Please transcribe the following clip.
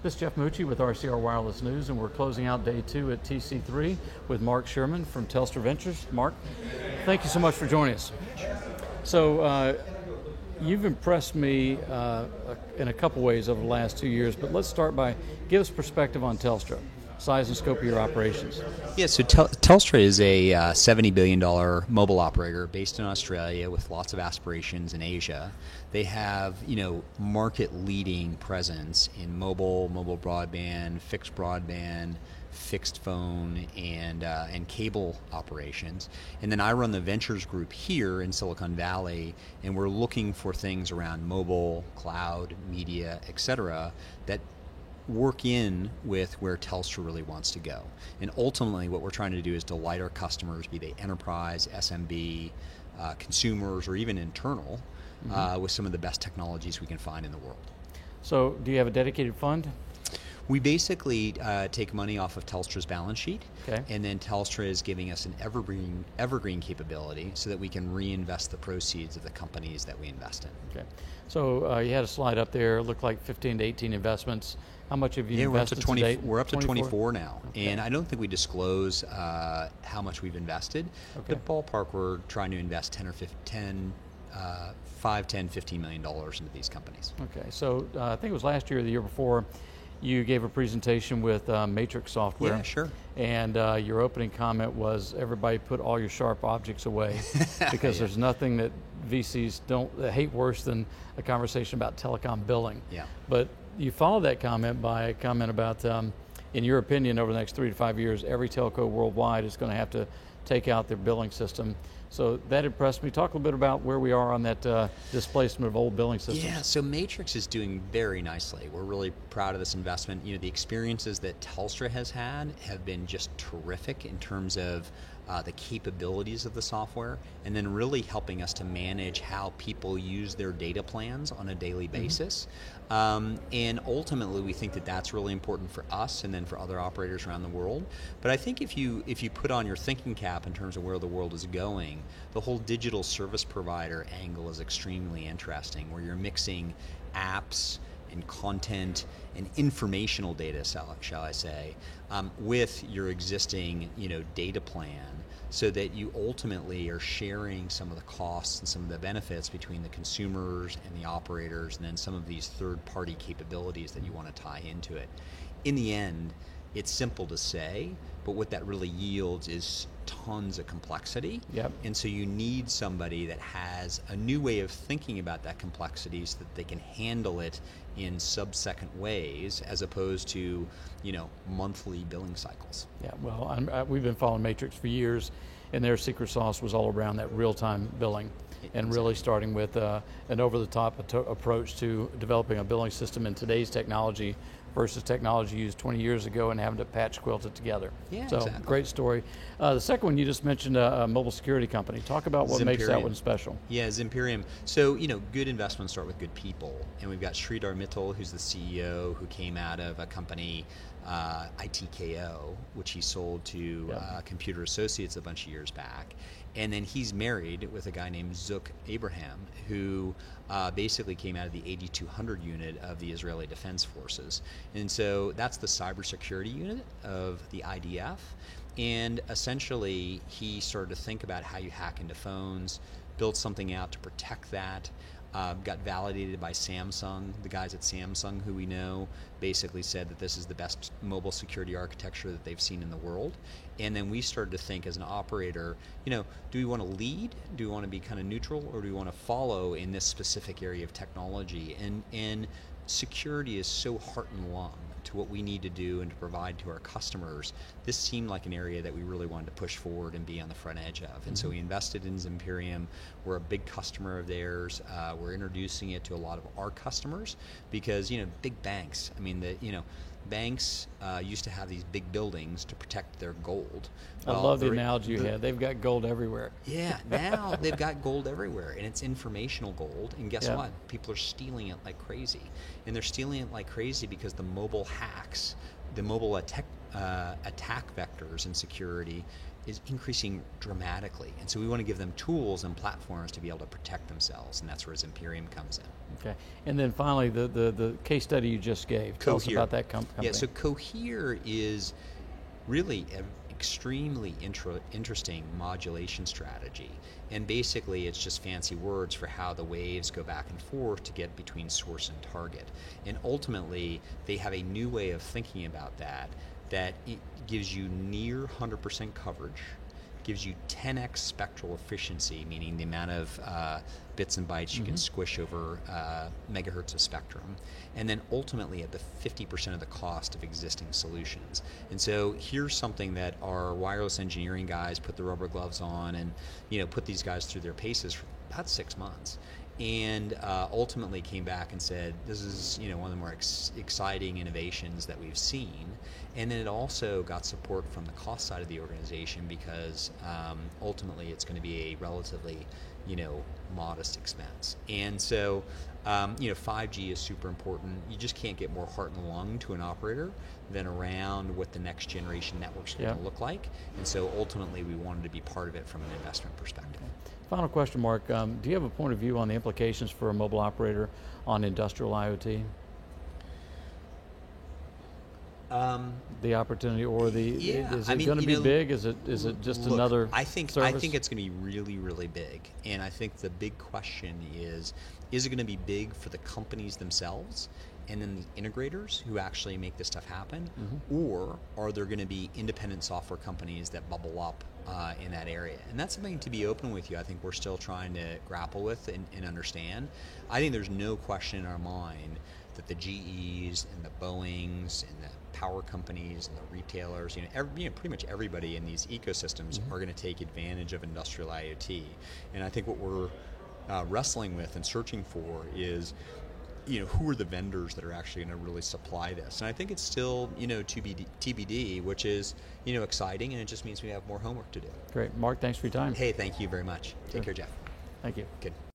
This is Jeff Mucci with RCR Wireless News, and we're closing out day 2 at TC3 with Mark Sherman from Telstra Ventures. Mark, thank you so much for joining us. So you've impressed me in a couple ways over the last 2 years, but let's start by give us perspective on Telstra, size and scope of your operations. Yeah, so Telstra is a $70 billion mobile operator based in Australia with lots of aspirations in Asia. They have, market-leading presence in mobile broadband, fixed phone, and cable operations. And then I run the ventures group here in Silicon Valley, and we're looking for things around mobile, cloud, media, etc. that work in with where Telstra really wants to go. And ultimately what we're trying to do is delight our customers, be they enterprise, SMB, consumers, or even internal, with some of the best technologies we can find in the world. So do you have a dedicated fund? We basically take money off of Telstra's balance sheet, okay, and then Telstra is giving us an evergreen capability so that we can reinvest the proceeds of the companies that we invest in. Okay. So you had a slide up there, it looked like 15 to 18 investments. How much have you invested to date? We're up to 24 now, okay, and I don't think we disclose how much we've invested. Okay. The ballpark, we're trying to invest $5, $10, $15 million into these companies. Okay, so I think it was last year or the year before, you gave a presentation with Matrix Software. Yeah, sure. And your opening comment was, everybody put all your sharp objects away because there's nothing that VCs hate worse than a conversation about telecom billing. Yeah. But you followed that comment by a comment about, in your opinion, over the next 3 to 5 years, every telco worldwide is going to have to take out their billing system. So that impressed me. Talk a little bit about where we are on that displacement of old billing systems. Yeah, so Matrix is doing very nicely. We're really proud of this investment. The experiences that Telstra has had have been just terrific in terms of the capabilities of the software, and then really helping us to manage how people use their data plans on a daily basis. And ultimately, we think that that's really important for us and then for other operators around the world. But I think if you put on your thinking cap in terms of where the world is going, the whole digital service provider angle is extremely interesting, where you're mixing apps and content and informational data, shall I say, with your existing data plan, so that you ultimately are sharing some of the costs and some of the benefits between the consumers and the operators, and then some of these third-party capabilities that you want to tie into it. In the end, it's simple to say, but what that really yields is tons of complexity. Yep. And so you need somebody that has a new way of thinking about that complexity so that they can handle it in sub-second ways, as opposed to monthly billing cycles. Yeah, well, we've been following Matrix for years, and their secret sauce was all around that real-time billing, and really starting with an over-the-top approach to developing a billing system in today's technology versus technology used 20 years ago and having to patch quilt it together. Yeah, so exactly. Great story. The second one, you just mentioned a mobile security company. Talk about what makes that one special. Yeah, Zimperium. So, good investments start with good people. And we've got Sridhar Mittal, who's the CEO, who came out of a company, ITKO, which he sold to Computer Associates a bunch of years back. And then he's married with a guy named Zook Abraham, who basically came out of the 8200 unit of the Israeli Defense Forces. And so that's the cybersecurity unit of the IDF. And essentially, he started to think about how you hack into phones, build something out to protect that. Got validated by Samsung. The guys at Samsung, who we know, basically said that this is the best mobile security architecture that they've seen in the world. And then we started to think, as an operator, do we want to lead? Do we want to be kind of neutral? Or do we want to follow in this specific area of technology? And security is so heart and lung to what we need to do and to provide to our customers. This seemed like an area that we really wanted to push forward and be on the front edge of. And so we invested in Zimperium. We're a big customer of theirs. We're introducing it to a lot of our customers because, big banks, banks used to have these big buildings to protect their gold. I love the analogy you had. They've got gold everywhere. Yeah, now they've got gold everywhere, and it's informational gold. And guess what? People are stealing it like crazy. And they're stealing it like crazy because the mobile hacks, the mobile attack vectors in security is increasing dramatically. And so we want to give them tools and platforms to be able to protect themselves, and that's where Imperium comes in. Okay. And then finally, the case study you just gave. Tell us about that company. Yeah, so Cohere is really an extremely interesting modulation strategy. And basically, it's just fancy words for how the waves go back and forth to get between source and target. And ultimately, they have a new way of thinking about that it gives you near 100% coverage, gives you 10x spectral efficiency, meaning the amount of bits and bytes you can squish over megahertz of spectrum, and then ultimately at the 50% of the cost of existing solutions. And so here's something that our wireless engineering guys put the rubber gloves on and put these guys through their paces for about 6 months. And ultimately came back and said, this is one of the more exciting innovations that we've seen. And then it also got support from the cost side of the organization because ultimately it's going to be a relatively modest expense. And so 5G is super important. You just can't get more heart and lung to an operator than around what the next generation networks are going to look like. And so ultimately we wanted to be part of it from an investment perspective. Final question, Mark. Do you have a point of view on the implications for a mobile operator on industrial IoT? The opportunity, or is it going to be big? Is it just another I think service? it's going to be really, really big. And I think the big question is it going to be big for the companies themselves and then the integrators who actually make this stuff happen, or are there going to be independent software companies that bubble up in that area? And that's something, to be open with you, I think we're still trying to grapple with and understand. I think there's no question in our mind that the GEs and the Boeings and the power companies and the retailers, pretty much everybody in these ecosystems are going to take advantage of industrial IoT. And I think what we're wrestling with and searching for is, who are the vendors that are actually going to really supply this? And I think it's still, TBD, which is, exciting, and it just means we have more homework to do. Great. Mark, thanks for your time. Hey, thank you very much. Take care, Jeff. Thank you. Good.